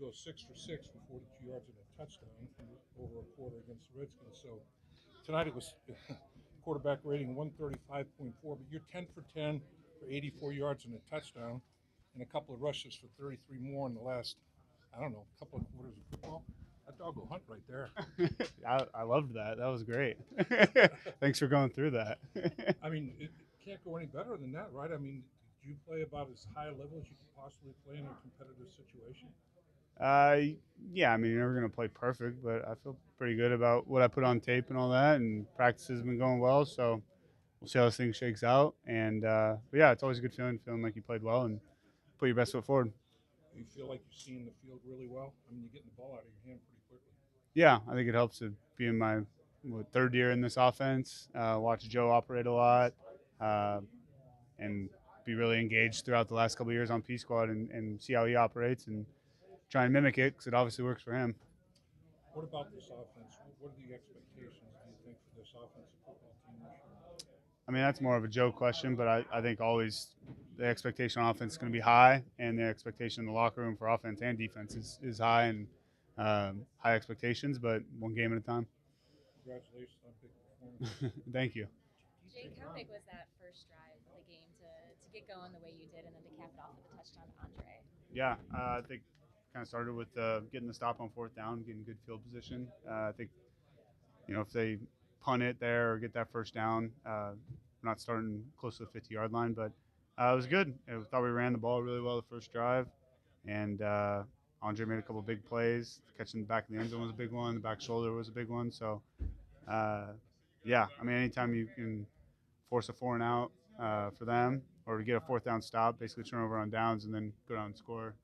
go 6 for 6 for 42 yards and a touchdown over a quarter against the Redskins. So tonight it was quarterback rating 135.4, but you're 10 for 10 for 84 yards and a touchdown, and a couple of rushes for 33 more in the last, I don't know, couple of quarters of football. That dog will hunt right there. I loved that. That was great. Thanks for going through that. I mean, it can't go any better than that, right? I mean, did you play about as high a level as you could possibly play in a competitive situation? Uh, yeah, I mean, you're never going to play perfect, but I feel pretty good about what I put on tape and all that, and practice has been going well, so we'll see how this thing shakes out. And but yeah, it's always a good feeling like you played well and put your best foot forward. Do you feel like you're seeing the field really well? I mean, you're getting the ball out of your hand pretty quickly. Yeah, I think it helps to be in my third year in this offense. Watch Joe operate a lot, uh, and be really engaged throughout the last couple of years on P Squad and see how he operates and try and mimic it because it obviously works for him. What about this offense? What are the expectations, do you think, for this offensive football team this year? I mean, that's more of a joke question, but I think always the expectation on offense is going to be high, and the expectation in the locker room for offense and defense is high and high expectations, but one game at a time. Congratulations on big performance. Thank you. Jake, how big was that first drive of the game to get going the way you did and then to cap it off with a touchdown to Andre? Yeah, I think kind of started with getting the stop on fourth down, getting good field position. I think if they punt it there or get that first down, we're not starting close to the 50-yard line, but it was good. I thought we ran the ball really well the first drive, and Andre made a couple big plays. Catching the back of the end zone was a big one. The back shoulder was a big one. So, uh, yeah, I mean, anytime you can force a 4 and out for them or to get a fourth down stop, basically turnover on downs and then go down and score,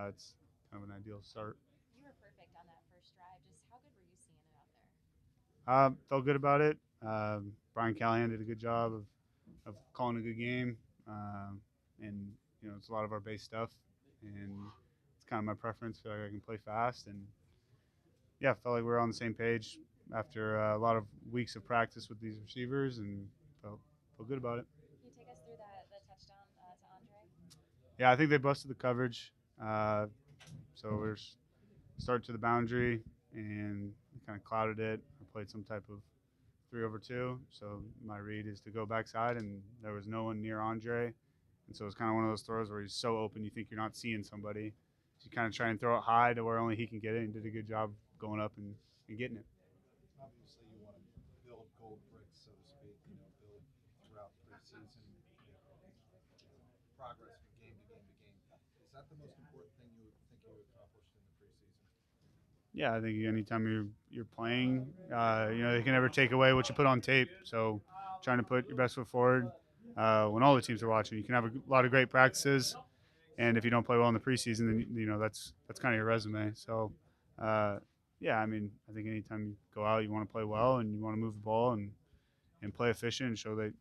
it's kind of an ideal start. You were perfect on that first drive. Just how good were you seeing it out there? Felt good about it. Brian Callahan did a good job of calling a good game, and it's a lot of our base stuff, and it's kind of my preference. Feel like I can play fast, and yeah, felt like we were on the same page after a lot of weeks of practice with these receivers, and felt good about it. Can you take us through that the touchdown to Andre? Yeah, I think they busted the coverage, so we're start to the boundary and kind of clouded it. I played some type of 3-over-2. So my read is to go backside, and there was no one near Andre. And so it's kind of one of those throws where he's so open you think you're not seeing somebody. So you kind of try and throw it high to where only he can get it, and did a good job going up and getting it. Obviously, you want to build gold bricks, so to speak. Build throughout preseason, progress from game to game to game. Is that the most important thing you think you accomplished in the preseason? Yeah, I think anytime you're playing, they can never take away what you put on tape. So trying to put your best foot forward when all the teams are watching. You can have a lot of great practices, and if you don't play well in the preseason, then that's kind of your resume. So yeah, I mean, I think anytime you go out, you want to play well and you want to move the ball and play efficient and show that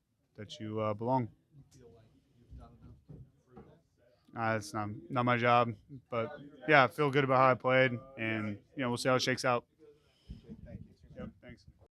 you belong. You feel like you've done enough to prove that? It's not my job, but yeah, I feel good about how I played, and we'll see how it shakes out.